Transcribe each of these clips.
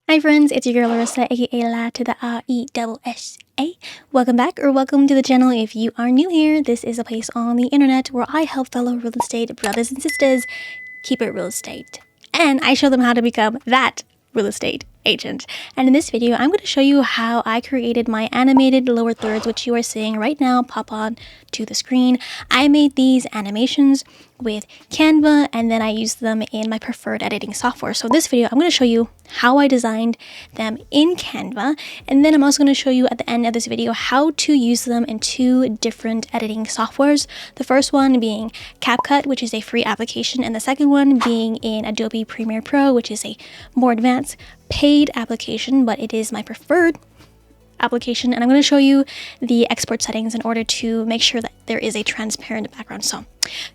Hi friends, it's your girl Laressa, aka La to the R-E-S-S-A. Welcome back or welcome to the channel. If you are new here, this is a place on the internet where I help fellow real estate brothers and sisters keep it real estate. And I show them how to become that real estate agent. And in this video, I'm going to show you how I created my animated lower thirds, which you are seeing right now pop on to the screen. I made these animations with Canva and then I used them in my preferred editing software. So in this video, I'm going to show you how I designed them in Canva, and then I'm also going to show you at the end of this video how to use them in two different editing softwares. The first one being CapCut, which is a free application, and the second one being in Adobe Premiere Pro, which is a more advanced paid application, but it is my preferred application. And I'm going to show you the export settings in order to make sure that there is a transparent background, so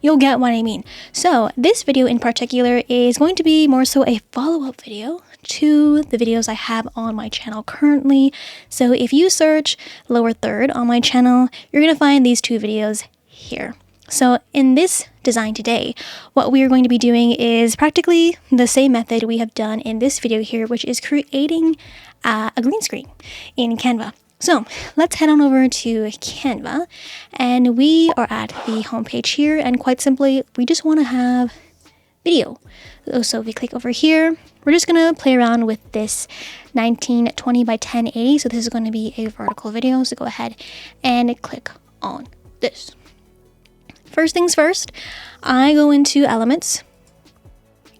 you'll get what I mean. So this video in particular is going to be more so a follow-up video to the videos I have on my channel currently. So if you search lower third on my channel, you're going to find these two videos here. So in this design today, what we are going to be doing is practically the same method we have done in this video here, which is creating a green screen in Canva. So let's head on over to Canva, and we are at the homepage here, and quite simply, we just want to have video. So if we click over here, we're just going to play around with this 1920 by 1080. So this is going to be a vertical video. So go ahead and click on this. First things first, I go into elements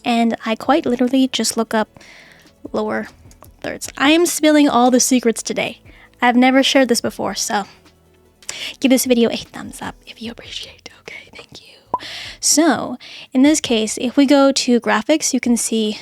and I quite literally just look up lower thirds. I am spilling all the secrets today. I've never shared this before, so give this video a thumbs up if you appreciate. Okay, thank you. So in this case, if we go to graphics, you can see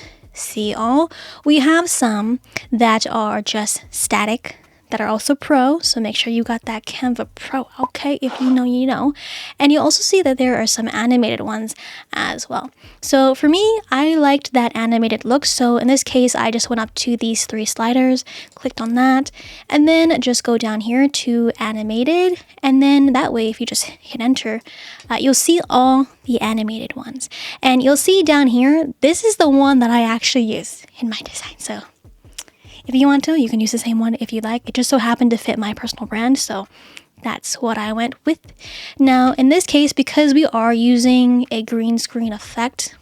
all. We have some that are just static, that are also pro, so make sure you got that Canva Pro, okay? If you know, you know. And you also see that there are some animated ones as well. So for me, I liked that animated look, so in this case, I just went up to these three sliders, clicked on that, and then just go down here to animated, and then that way, if you just hit enter, you'll see all the animated ones. And you'll see down here, this is the one that I actually use in my design, so if you want to, you can use the same one if you like. It just so happened to fit my personal brand, so that's what I went with. Now, in this case, because we are using a green screen effect,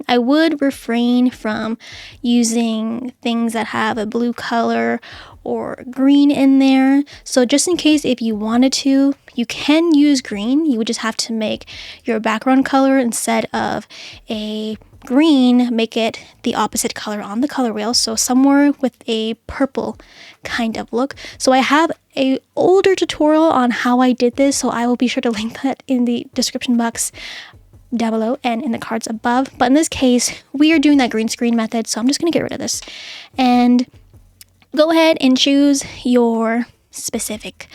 I would refrain from using things that have a blue color or green in there. So just in case if you wanted to, you can use green. You would just have to make your background color, instead of a green, make it the opposite color on the color wheel, so somewhere with a purple kind of look. So I have a older tutorial on how I did this, so I will be sure to link that in the description box down below and in the cards above. But in this case, we are doing that green screen method, so I'm just going to get rid of this and go ahead and choose your specific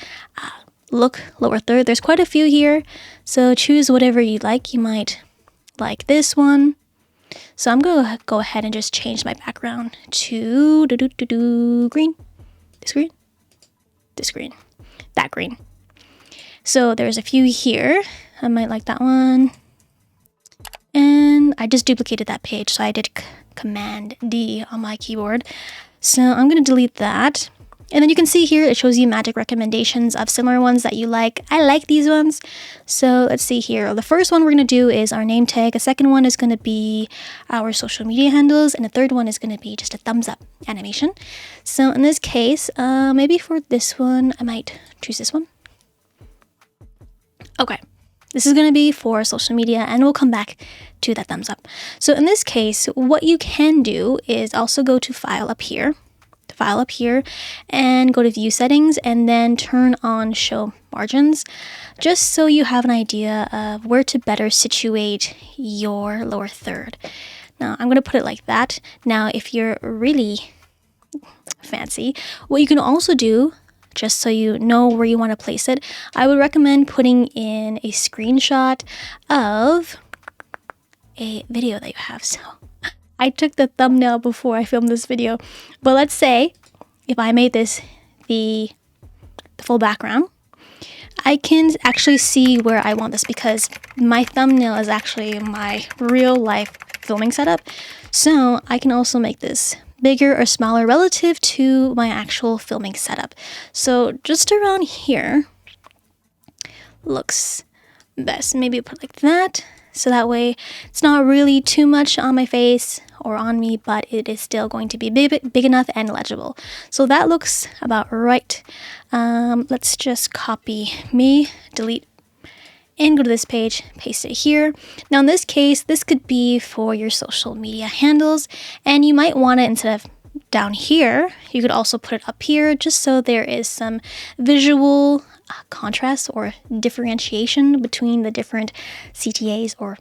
look lower third. There's quite a few here, so choose whatever you like. You might like this one. So I'm going to go ahead and just change my background to green, this green, this green, that green. So there's a few here. I might like that one. And I just duplicated that page, so I did Command D on my keyboard. So I'm going to delete that. And then you can see here, it shows you magic recommendations of similar ones that you like. I like these ones. So let's see here. The first one we're going to do is our name tag. The second one is going to be our social media handles. And the third one is going to be just a thumbs up animation. So in this case, maybe for this one, I might choose this one. Okay. This is going to be for social media, and we'll come back to that thumbs up. So in this case, what you can do is also go to file up here, and go to view settings, and then turn on show margins, just so you have an idea of where to better situate your lower third. Now I'm going to put it like that. Now if you're really fancy, what you can also do, just so you know where you want to place it, I would recommend putting in a screenshot of a video that you have. So I took the thumbnail before I filmed this video, but let's say if I made this the full background, I can actually see where I want this, because my thumbnail is actually my real life filming setup. So I can also make this bigger or smaller relative to my actual filming setup. So just around here looks best. Maybe put like that, so that way it's not really too much on my face or on me, but it is still going to be big enough and legible. So that looks about right. Let's just copy me, delete, and go to this page, paste it here. Now in this case, this could be for your social media handles, and you might want it instead of down here, you could also put it up here, just so there is some visual contrast or differentiation between the different CTAs or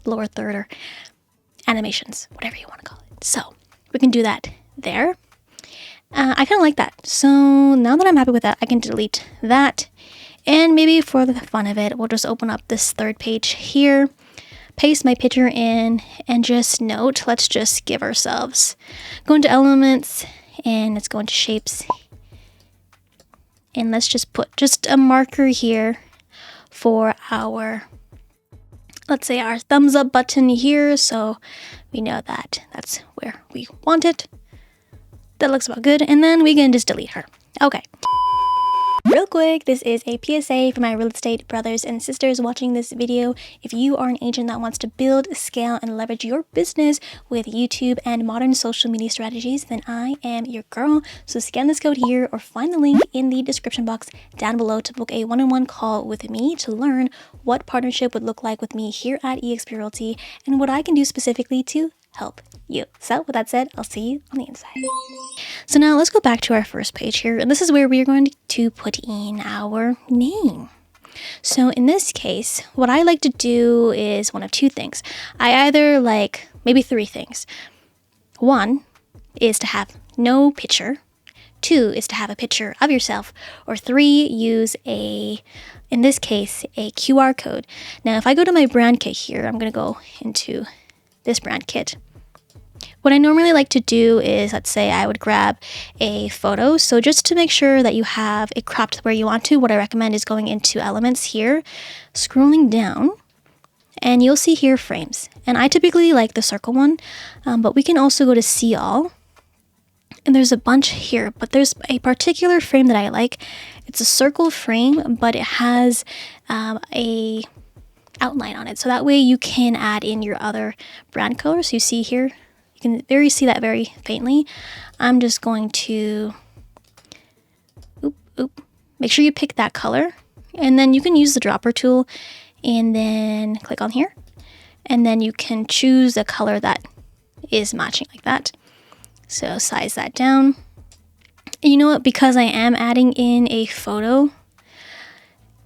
lower third or animations, whatever you want to call it. So we can do that there. I kind of like that. So now that I'm happy with that, I can delete that. And maybe for the fun of it, we'll just open up this third page here, paste my picture in, and just note, let's just give ourselves, go into elements, and let's go into shapes. And let's just put just a marker here for our, let's say our thumbs up button here, so we know that that's where we want it. That looks about good, and then we can just delete her. Okay. Real quick, this is a PSA for my real estate brothers and sisters watching this video. If you are an agent that wants to build, scale, and leverage your business with YouTube and modern social media strategies, then I am your girl. So scan this code here or find the link in the description box down below to book a one-on-one call with me to learn what partnership would look like with me here at eXp Realty and what I can do specifically to help you. So with that said, I'll see you on the inside. So now let's go back to our first page here, and this is where we are going to put in our name. So in this case, what I like to do is one of two things. I either like maybe three things. One is to have no picture. Two is to have a picture of yourself. Or three, use in this case, a QR code. Now if I go to my brand kit here, I'm going to go into this brand kit. What I normally like to do is, let's say I would grab a photo. So just to make sure that you have it cropped where you want to, what I recommend is going into elements here, scrolling down, and you'll see here frames. And I typically like the circle one, but we can also go to see all. And there's a bunch here, but there's a particular frame that I like. It's a circle frame, but it has a outline on it. So that way you can add in your other brand colors. You see here, you can see that very faintly. I'm just going to make sure you pick that color, and then you can use the dropper tool and then click on here, and then you can choose a color that is matching like that. So size that down. And you know what, because I am adding in a photo,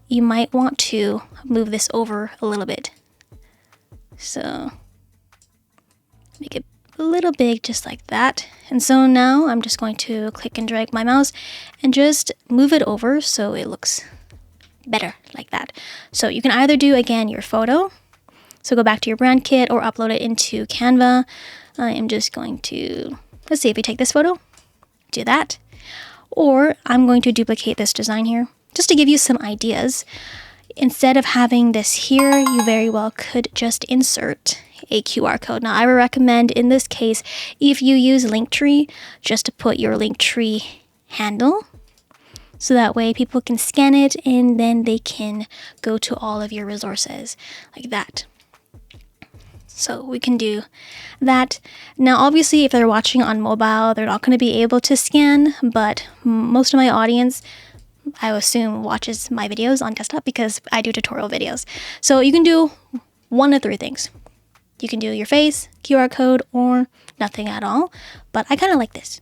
you might want to move this over a little bit. So make it a little big, just like that. And so now I'm just going to click and drag my mouse and just move it over so it looks better like that. So you can either do, again, your photo. So go back to your brand kit or upload it into Canva. I am just going to, let's see, if we take this photo, do that. Or I'm going to duplicate this design here just to give you some ideas. Instead of having this here, you very well could just insert a QR code. Now, I would recommend in this case, if you use Linktree, just to put your Linktree handle, so that way people can scan it and then they can go to all of your resources like that. So we can do that. Now, obviously, if they're watching on mobile, they're not going to be able to scan, but most of my audience, I assume, watches my videos on desktop because I do tutorial videos. So you can do one of three things. You can do your face, QR code, or nothing at all. But I kind of like this.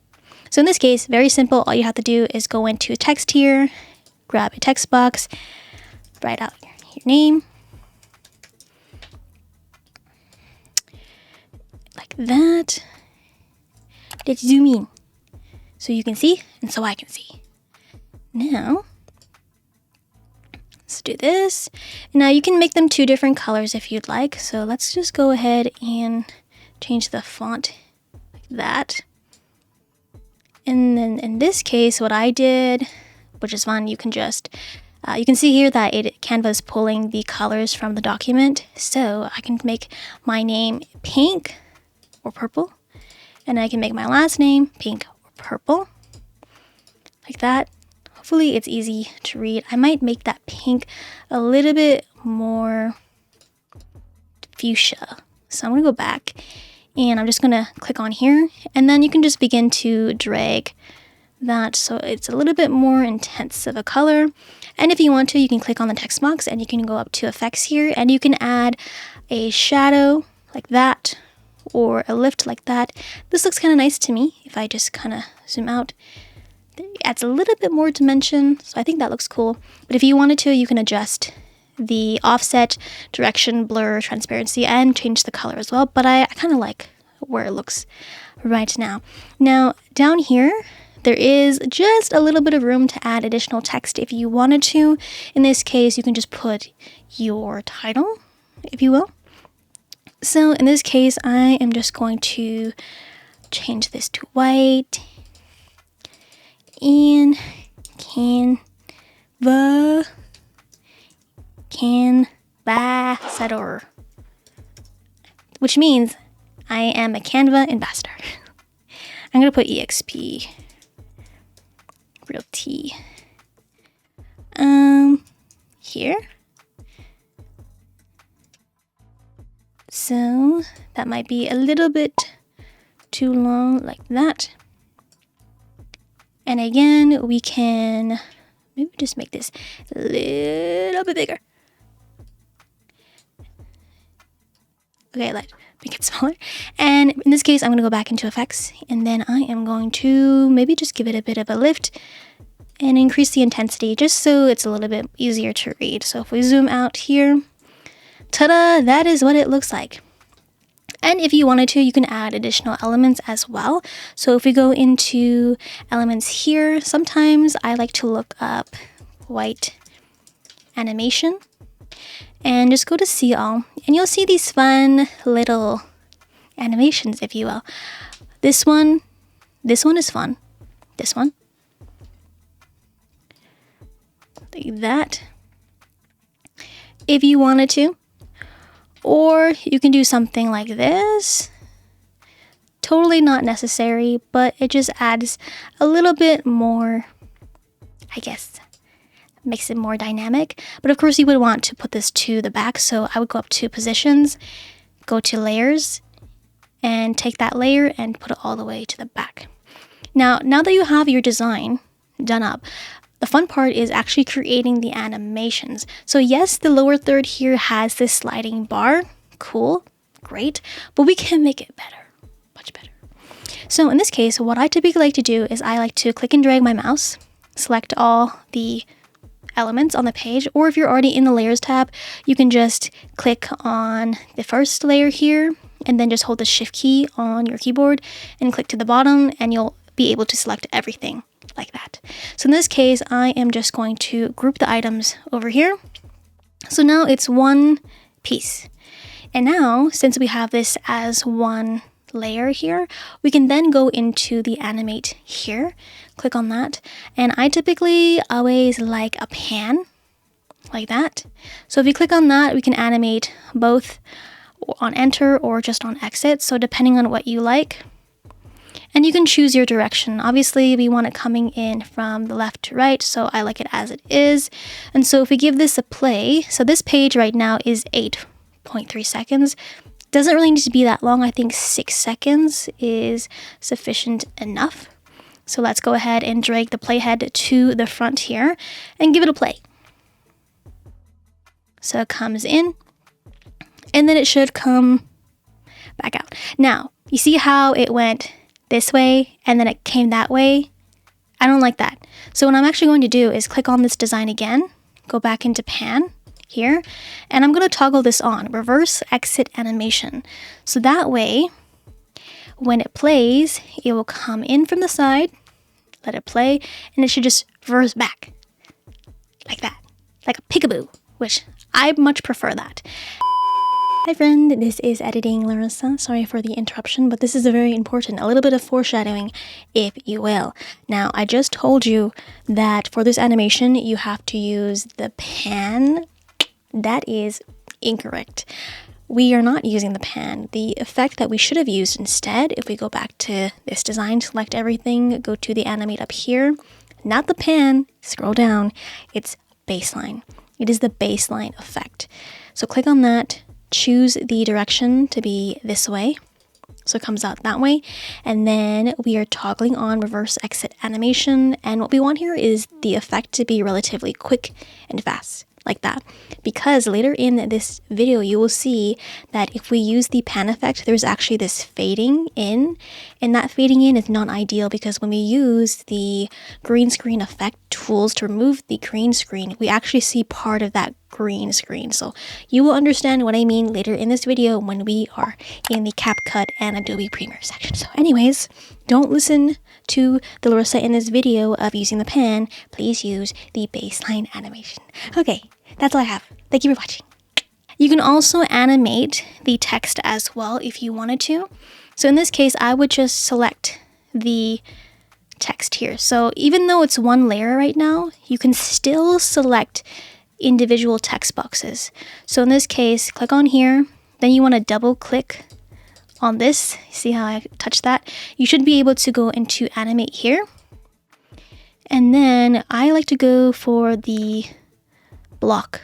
So in this case, very simple. All you have to do is go into text here, grab a text box, write out your name. Like that. Let's zoom in so you can see and so I can see. Now, let's do this. Now you can make them two different colors if you'd like. So let's just go ahead and change the font like that. And then in this case, what I did, which is fun, you can just, you can see here that Canva is pulling the colors from the document. So I can make my name pink or purple. And I can make my last name pink or purple, like that. Hopefully it's easy to read. I might make that pink a little bit more fuchsia. So I'm gonna go back and I'm just gonna click on here, and then you can just begin to drag that so it's a little bit more intense of a color. And if you want to, you can click on the text box and you can go up to effects here and you can add a shadow like that or a lift like that. This looks kind of nice to me. If I just kind of zoom out, it adds a little bit more dimension, so I think that looks cool. But if you wanted to, you can adjust the offset, direction, blur, transparency, and change the color as well. But I kind of like where it looks right now. Now down here, there is just a little bit of room to add additional text if you wanted to. In this case, you can just put your title, if you will. So in this case, I am just going to change this to white. And Canva ambassador, which means I am a Canva ambassador. I'm gonna put EXP Realty here. So that might be a little bit too long, like that. And again, we can maybe just make this a little bit bigger. Okay, let's make it smaller. And in this case, I'm going to go back into effects, and then I am going to maybe just give it a bit of a lift and increase the intensity just so it's a little bit easier to read. So if we zoom out here, ta-da, that is what it looks like. And if you wanted to, you can add additional elements as well. So if we go into elements here, sometimes I like to look up white animation and just go to see all, and you'll see these fun little animations, if you will. This one is fun. This one, like that, if you wanted to. Or you can do something like this. Totally not necessary, but it just adds a little bit more, I guess, makes it more dynamic. But of course you would want to put this to the back, so I would go up to positions, go to layers, and take that layer and put it all the way to the back. Now that you have your design done up, the fun part is actually creating the animations. So yes, the lower third here has this sliding bar. Cool, great, but we can make it better, much better. So in this case, what I typically like to do is I like to click and drag my mouse, select all the elements on the page, or if you're already in the layers tab, you can just click on the first layer here and then just hold the shift key on your keyboard and click to the bottom, and you'll be able to select everything like that. So in this case, I am just going to group the items over here. So now it's one piece. And now, since we have this as one layer here, we can then go into the animate here, click on that. And I typically always like a pan like that. So if you click on that, we can animate both on enter or just on exit. So depending on what you like. And you can choose your direction. Obviously, we want it coming in from the left to right, so I like it as it is. And so if we give this a play, so this page right now is 8.3 seconds. Doesn't really need to be that long. I think 6 seconds is sufficient enough. So let's go ahead and drag the playhead to the front here and give it a play. So it comes in, and then it should come back out. Now, you see how it went this way and then it came that way? I don't like that. So what I'm actually going to do is click on this design again, go back into pan here, and I'm going to toggle this on, reverse exit animation. So that way, when it plays, it will come in from the side, let it play, and it should just reverse back like that, like a peekaboo, which I much prefer that. Hi friend, this is Editing Laressa. Sorry for the interruption, but this is a very important, a little bit of foreshadowing, if you will. Now, I just told you that for this animation, you have to use the pan. That is incorrect. we are not using the pan. The effect that we should have used instead, if we go back to this design, select everything, go to the animate up here, not the pan, scroll down, it's baseline. It is the baseline effect. So click on that, choose the direction to be this way. So it comes out that way. And then we are toggling on reverse exit animation. And what we want here is the effect to be relatively quick and fast, like that. Because later in this video, you will see that if we use the pan effect, there's actually this fading in. And that fading in is not ideal because when we use the green screen effect tools to remove the green screen, we actually see part of that green screen. So you will understand what I mean later in this video when we are in the CapCut and Adobe Premiere section. So anyways, don't listen to the Laressa in this video of using the pan. Please use the baseline animation. Okay, that's all I have. Thank you for watching. You can also animate the text as well if you wanted to. So in this case, I would just select the text here. So even though it's one layer right now, you can still select individual text boxes. So in this case, click on here, then you want to double click on this. See how I touch that? You should be able to go into animate here. And then I like to go for the block.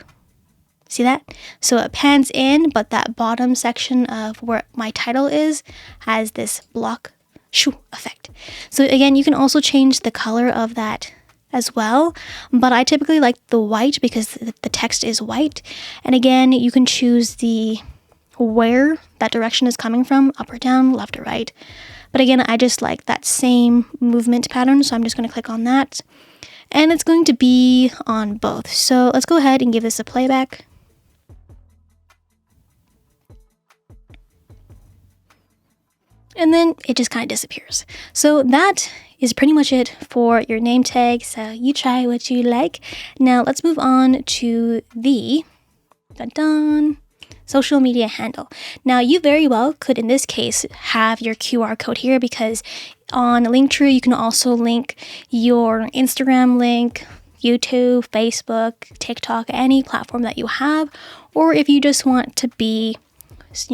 See that? So it pans in, but that bottom section of where my title is has this block shoo effect. So again, you can also change the color of that as well, but I typically like the white because the text is white. And again, you can choose the where that direction is coming from, up or down, left or right. But again, I just like that same movement pattern, so I'm just going to click on that. And it's going to be on both. So let's go ahead and give this a playback. And then it just kind of disappears. So that is pretty much it for your name tag. So you try what you like. Now let's move on to the social media handle. Now you very well could in this case have your QR code here because on Linktree you can also link your Instagram link, YouTube, Facebook, TikTok, any platform that you have, or if you just want to be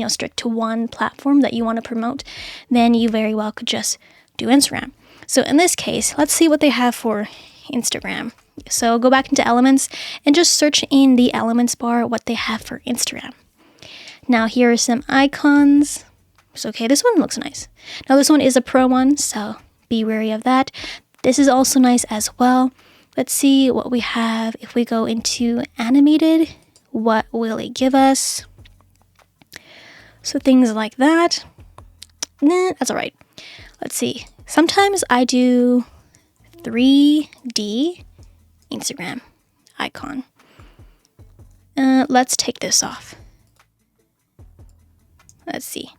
strict to one platform that you want to promote, then you very well could just do Instagram. So in this case, let's see what they have for Instagram. So go back into elements and just search in the elements bar what they have for Instagram. Now here are some icons. So okay, this one looks nice. Now this one is a pro one, so be wary of that. This is also nice as well. Let's see what we have. If we go into animated, what will it give us? So things like that. Nah, that's all right. Let's see. Sometimes I do 3D Instagram icon. Let's take this off. Let's see.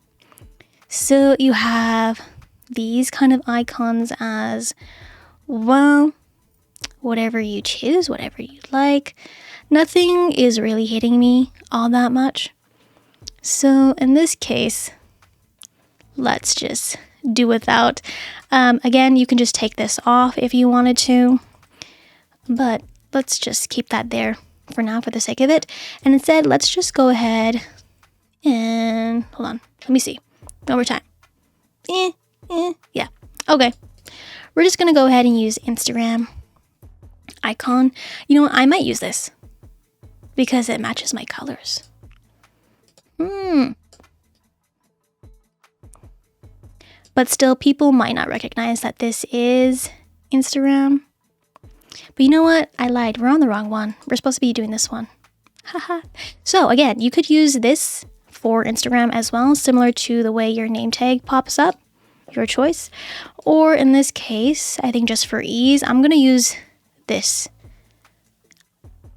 So you have these kind of icons as well. Whatever you choose, whatever you like. Nothing is really hitting me all that much. So in this case, let's just do without. Again, you can just take this off if you wanted to, but let's just keep that there for now for the sake of it. And instead, let's just go ahead and hold on. Let me see. One more time. Yeah. Okay. We're just going to go ahead and use Instagram icon. You know what? I might use this because it matches my colors. But still, people might not recognize that this is Instagram. But you know what? I lied. We're on the wrong one. We're supposed to be doing this one. Haha. So again, you could use this for Instagram as well, similar to the way your name tag pops up. Your choice. Or in this case, I think just for ease, I'm going to use this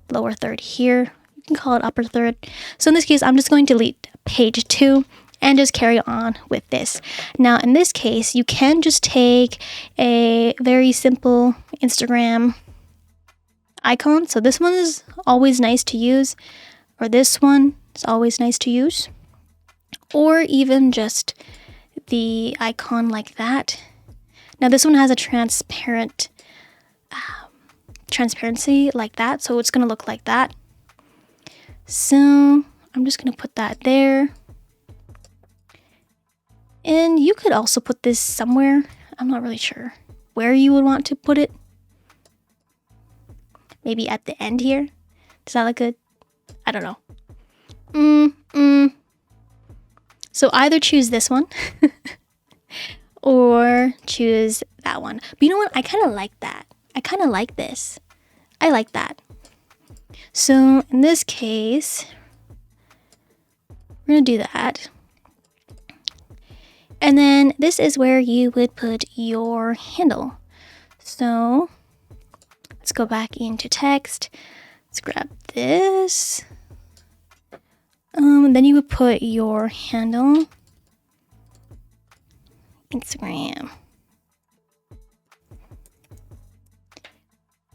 lower third here. You can call it upper third. So in this case, I'm just going to delete page 2 and just carry on with this. Now, in this case, you can just take a very simple Instagram icon. So this one is always nice to use, or this one is always nice to use, or even just the icon like that. Now, this one has a transparency like that, so it's going to look like that. So I'm just going to put that there. And you could also put this somewhere. I'm not really sure where you would want to put it. Maybe at the end here. Does that look good? I don't know. So either choose this one or choose that one. But you know what? I kind of like that. I kind of like this. I like that. So in this case, we're going to do that. And then this is where you would put your handle. So let's go back into text. Let's grab this. Then you would put your handle. Instagram.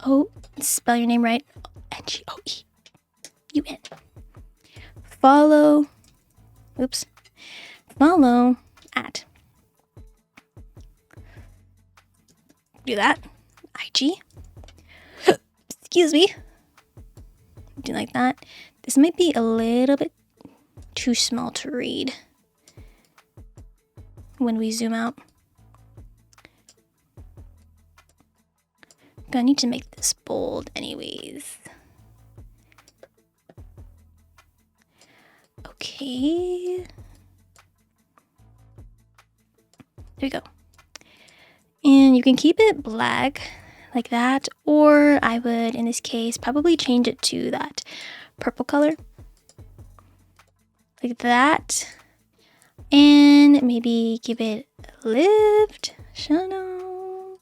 Oh, spell your name right. Ngoeun. Follow. Oops. Follow at. Do that. IG. Excuse me. Do like that. This might be a little bit too small to read when we zoom out. I need to make this bold anyways. Okay. There we go. And you can keep it black like that, or I would, in this case, probably change it to that purple color. Like that. And maybe give it a lift. Shadow.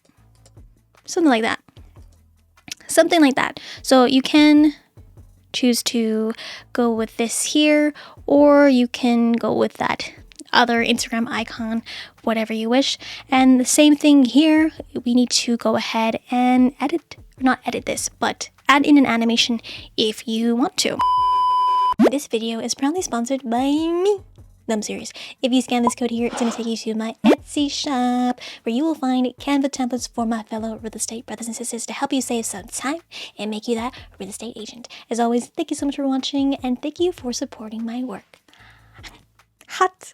Something like that. Something like that. So you can choose to go with this here, or you can go with that other Instagram icon, whatever you wish. And the same thing here, we need to go ahead and not edit this, but add in an animation if you want to. This video is proudly sponsored by me. No, I'm serious. If you scan this code here, it's going to take you to my Etsy shop, where you will find Canva templates for my fellow real estate brothers and sisters to help you save some time and make you that real estate agent. As always, thank you so much for watching, and thank you for supporting my work. Hot!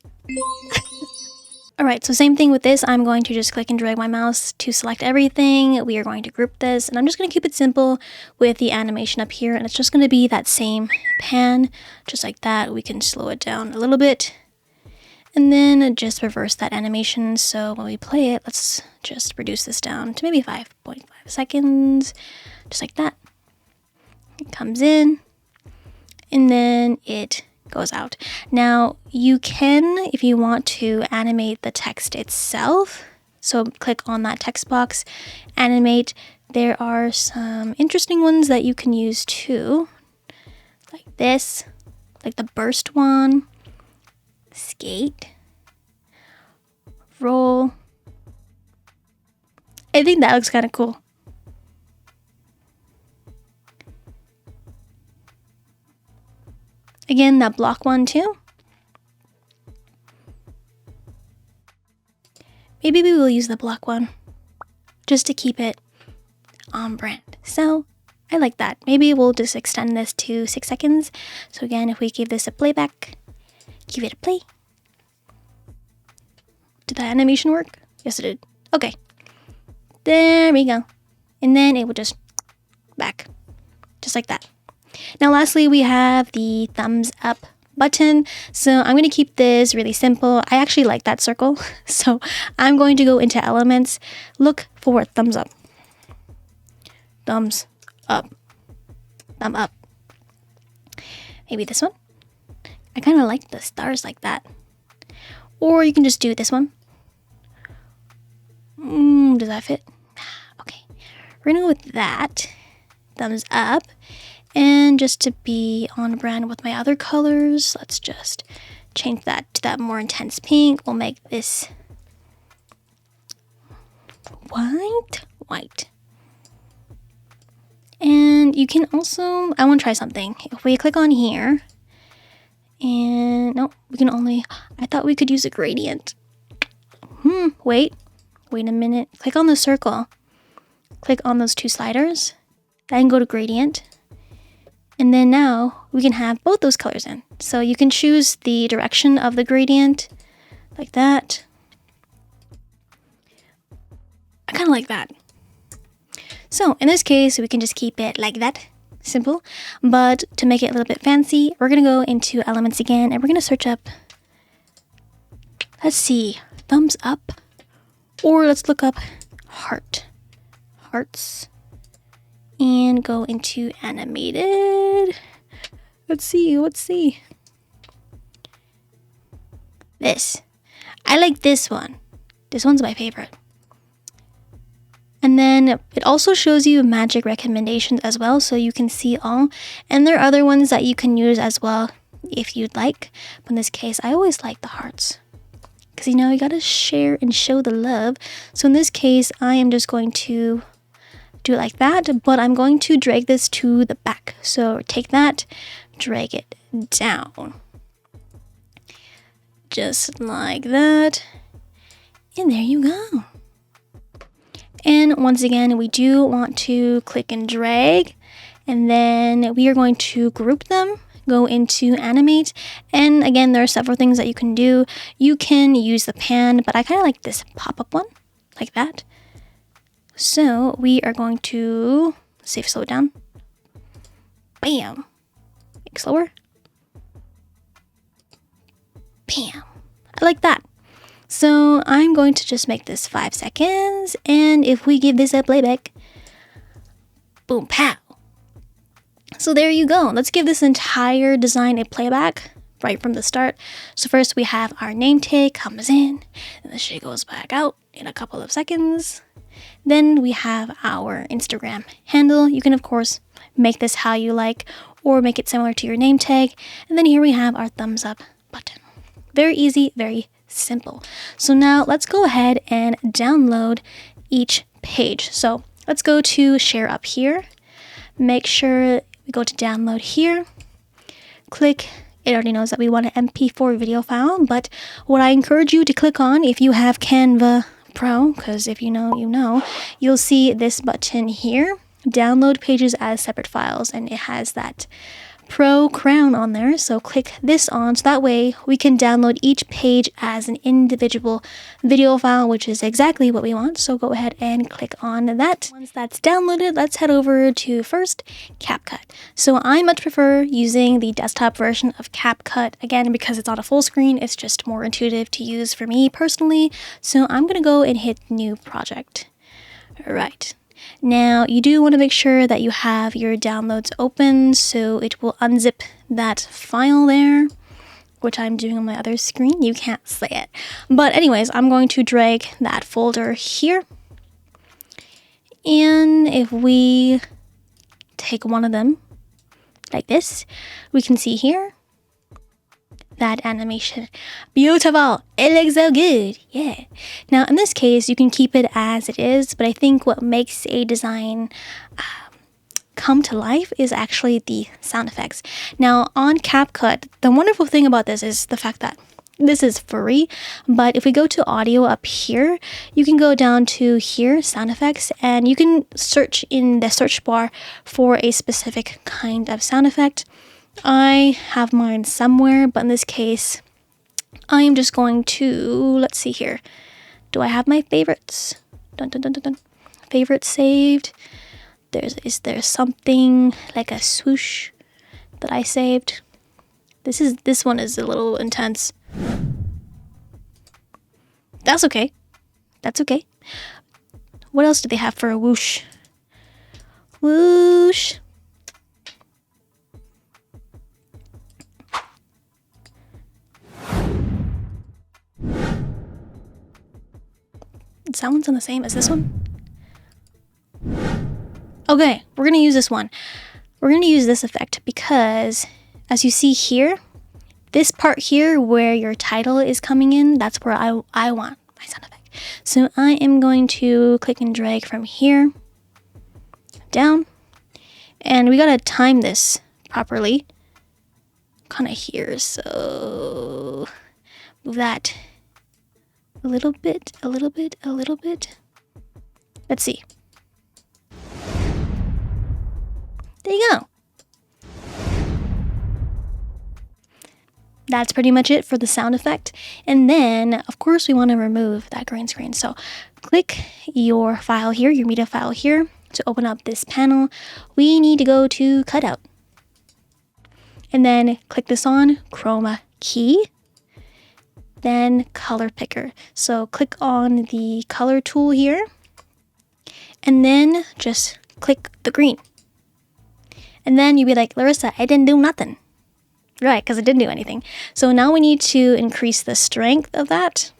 Alright, so same thing with this. I'm going to just click and drag my mouse to select everything. We are going to group this, and I'm just going to keep it simple with the animation up here, and it's just going to be that same pan, just like that. We can slow it down a little bit, and then just reverse that animation. So when we play it, let's just reduce this down to maybe 5.5 seconds, just like that. It comes in, and then it goes out. Now you can, if you want to animate the text itself, so click on that text box, animate. There are some interesting ones that you can use too, like this, like the burst one, skate, roll. I think that looks kind of cool. Again, that block one too. Maybe we will use the block one just to keep it on brand. So I like that. Maybe we'll just extend this to 6 seconds. So again, if we give this a playback, give it a play. Did that animation work? Yes, it did. Okay. There we go. And then it will just back, just like that. Now lastly, we have the thumbs up button. So I'm going to keep this really simple. I actually like that circle. So I'm going to go into elements, look for thumbs up. Thumbs up. Thumb up. Maybe this one. I kind of like the stars like that. Or you can just do this one. Does that fit? Okay. We're going to go with that. Thumbs up. And just to be on brand with my other colors, let's just change that to that more intense pink. We'll make this white. And you can also, I want to try something. If we click on here, and no, we can only, I thought we could use a gradient. Wait a minute. Click on the circle. Click on those 2 sliders. Then go to gradient. And then now we can have both those colors in. So you can choose the direction of the gradient, like that. I kind of like that. So in this case, we can just keep it like that, simple. But to make it a little bit fancy, we're gonna go into elements again, and we're gonna search up, let's see, thumbs up, or let's look up hearts, and go into animated. Let's see. This. I like this one. This one's my favorite. And then it also shows you magic recommendations as well, so you can see all. And there are other ones that you can use as well if you'd like. But in this case, I always like the hearts, because you know, you gotta share and show the love. So in this case, I am just going to do it like that, but I'm going to drag this to the back. So take that, drag it down. Just like that. And there you go. And once again, we do want to click and drag, and then we are going to group them, go into animate. And again, there are several things that you can do. You can use the pan, but I kind of like this pop-up one, like that. So we are going to slow it down. Bam. Make slower. Bam. I like that. So I'm going to just make this 5 seconds, and if we give this a playback, boom, pow. So there you go. Let's give this entire design a playback right from the start. So first we have our name tag comes in, and the shit goes back out in a couple of seconds. Then we have our Instagram handle. You can of course make this how you like, or make it similar to your name tag. And then here we have our thumbs up button. Very easy, very simple. So now let's go ahead and download each page. So let's go to share up here. Make sure we go to download here. Click. It already knows that we want an MP4 video file, but what I encourage you to click on, if you have Canva Pro, because if you know, you know, you'll see this button here, download pages as separate files, and it has that Pro crown on there. So click this on, so that way we can download each page as an individual video file, which is exactly what we want. So go ahead and click on that. Once that's downloaded, let's head over to first CapCut. So I much prefer using the desktop version of CapCut, again because it's on a full screen. It's just more intuitive to use for me personally. So I'm gonna go and hit new project. All right. Now, you do want to make sure that you have your downloads open, so it will unzip that file there, which I'm doing on my other screen. You can't see it. But anyways, I'm going to drag that folder here. And if we take one of them like this, we can see here that animation. Beautiful. It looks so good. Yeah. Now, in this case, you can keep it as it is, but I think what makes a design come to life is actually the sound effects. Now, on CapCut, the wonderful thing about this is the fact that this is free, but if we go to audio up here, you can go down to here, sound effects, and you can search in the search bar for a specific kind of sound effect. I have mine somewhere, but in this case, I am just going to, let's see here. Do I have my favorites? Dun, dun, dun, dun, dun. Favorites saved. Is there something like a swoosh that I saved? This one is a little intense. That's okay. That's okay. What else do they have for a whoosh? Whoosh. That one's on the same as this one. Okay, we're gonna use this one. We're gonna use this effect because, as you see here, this part here where your title is coming in, that's where I want my sound effect. So I am going to click and drag from here down, and we gotta time this properly. Kind of here, so move that a little bit, a little bit, a little bit. Let's see. There you go. that's pretty much it for the sound effect. And then, of course, we want to remove that green screen. So click your file here, your media file here. To open up this panel, we need to go to cutout. And then click this on, chroma key, then color picker. So click on the color tool here, and then just click the green. And then you'll be like, Laressa, I didn't do nothing. Right, because it didn't do anything. So now we need to increase the strength of that.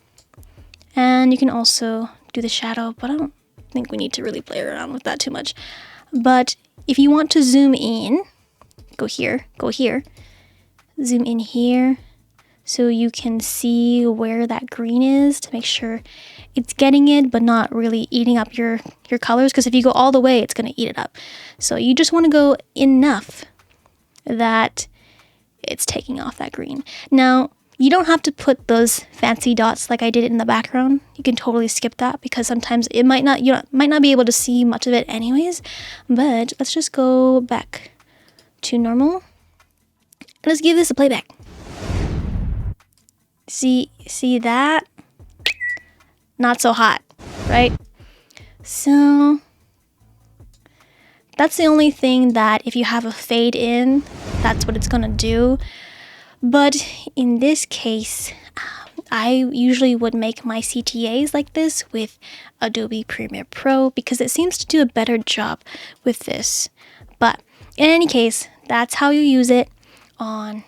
And you can also do the shadow, but I don't think we need to really play around with that too much. But if you want to zoom in, go here, zoom in here, so you can see where that green is to make sure it's getting it, but not really eating up your colors. Because if you go all the way, it's going to eat it up. So you just want to go enough that it's taking off that green. Now, you don't have to put those fancy dots like I did in the background. You can totally skip that because sometimes it might not, might not be able to see much of it anyways. But let's just go back to normal. And let's give this a playback. See that? Not so hot, right? So that's the only thing that if you have a fade in, that's what it's gonna do. But in this case, I usually would make my CTAs like this with Adobe Premiere Pro because it seems to do a better job with this. But in any case, that's how you use it on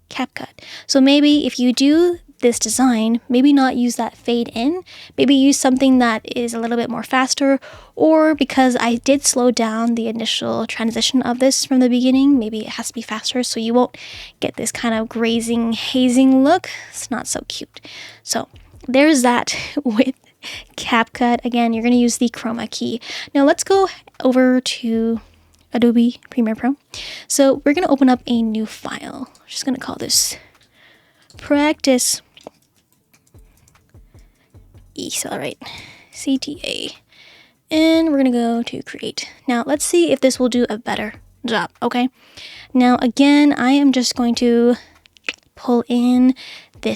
CapCut. So maybe if you do this design, maybe not use that fade in, maybe use something that is a little bit more faster, or because I did slow down the initial transition of this from the beginning, maybe it has to be faster so you won't get this kind of grazing, hazing look. It's not so cute. So there's that with CapCut. Again, you're going to use the chroma key. Now let's go over to Adobe Premiere Pro. So we're going to open up a new file. I'm just going to call this practice accelerate CTA, and we're gonna go to create. Now let's see if this will do a better job. Okay, now again I am just going to pull in the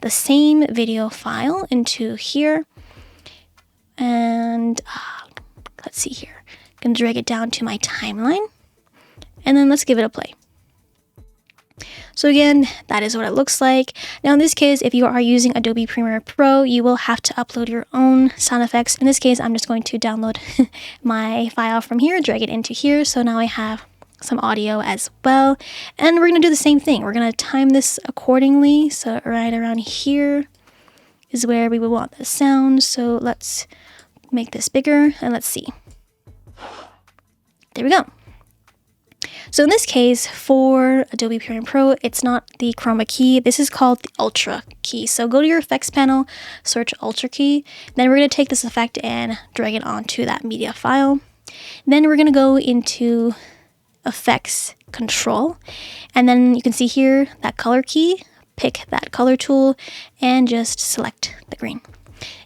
same video file into here, and let's see here, I'm gonna drag it down to my timeline, and then let's give it a play. So again, that is what it looks like. Now in this case, if you are using Adobe Premiere Pro, you will have to upload your own sound effects. In this case, I'm just going to download my file from here, drag it into here. So now I have some audio as well. And we're going to do the same thing. We're going to time this accordingly. So right around here is where we would want the sound. So let's make this bigger and let's see. There we go. So in this case, for Adobe Premiere Pro, it's not the chroma key. This is called the Ultra key. So go to your effects panel, search Ultra key. Then we're going to take this effect and drag it onto that media file. Then we're going to go into Effects Control. And then you can see here that color key. Pick that color tool and just select the green.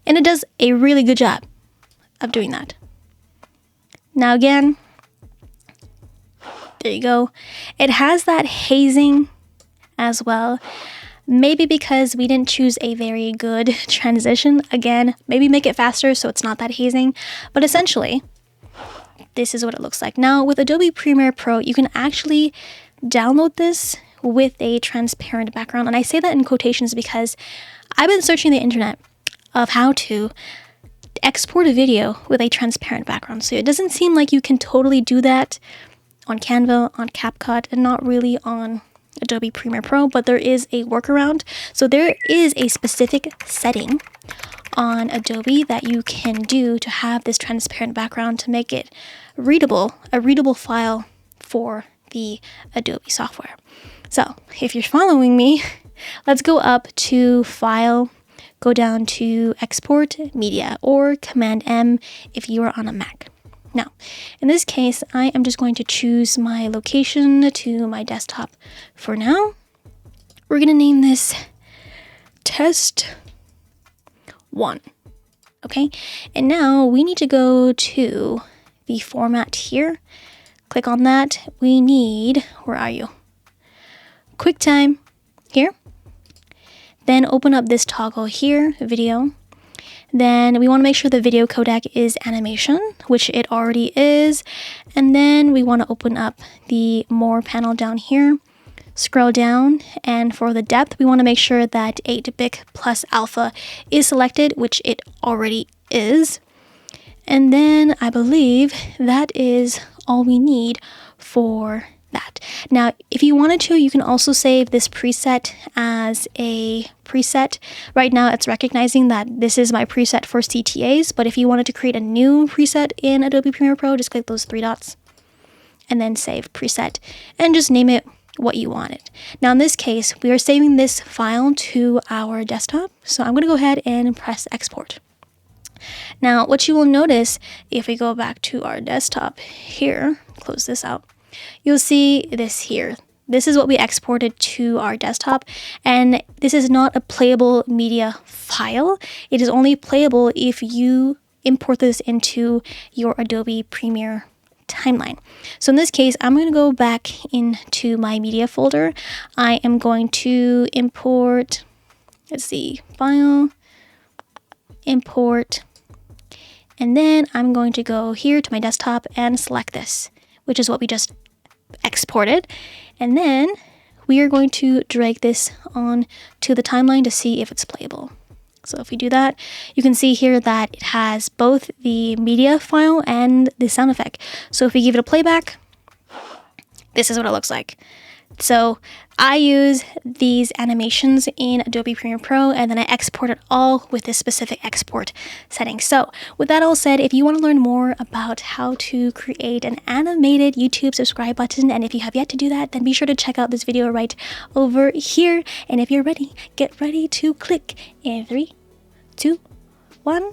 And it does a really good job of doing that. Now again, there you go. It has that hazing as well. Maybe because we didn't choose a very good transition. Again, maybe make it faster so it's not that hazing. But essentially, this is what it looks like. Now with Adobe Premiere Pro, you can actually download this with a transparent background. And I say that in quotations because I've been searching the internet of how to export a video with a transparent background. So it doesn't seem like you can totally do that on Canva, on CapCut, and not really on Adobe Premiere Pro, but there is a workaround. So there is a specific setting on Adobe that you can do to have this transparent background to make it readable, a readable file for the Adobe software. So if you're following me, let's go up to File, go down to Export Media, or Command M if you are on a Mac. Now, in this case, I am just going to choose my location to my desktop for now. We're going to name this Test 1. Okay, and now we need to go to the format here. Click on that. We need, where are you? QuickTime here. Then open up this toggle here, video. Then we want to make sure the video codec is animation, which it already is. And then we want to open up the more panel down here. Scroll down, and for the depth, we want to make sure that 8-bit plus alpha is selected, which it already is. And then I believe that is all we need for that. Now, if you wanted to, you can also save this preset as a preset. Right now, it's recognizing that this is my preset for CTAs, but if you wanted to create a new preset in Adobe Premiere Pro, just click those 3 dots and then save preset and just name it what you wanted. Now in this case, we are saving this file to our desktop. So I'm going to go ahead and press export. Now what you will notice if we go back to our desktop here, close this out, you'll see this here. This is what we exported to our desktop, and this is not a playable media file. It is only playable if you import this into your Adobe Premiere timeline. So in this case, I'm going to go back into my media folder. I am going to import, let's see, file, import, and then I'm going to go here to my desktop and select this, which is what we just exported. And then we are going to drag this on to the timeline to see if it's playable. So if we do that, you can see here that it has both the media file and the sound effect. So if we give it a playback, this is what it looks like. So I use these animations in Adobe Premiere Pro, and then I export it all with this specific export setting. So with that all said, if you want to learn more about how to create an animated YouTube subscribe button, and if you have yet to do that, then be sure to check out this video right over here. And if you're ready, get ready to click in 3, 2, 1.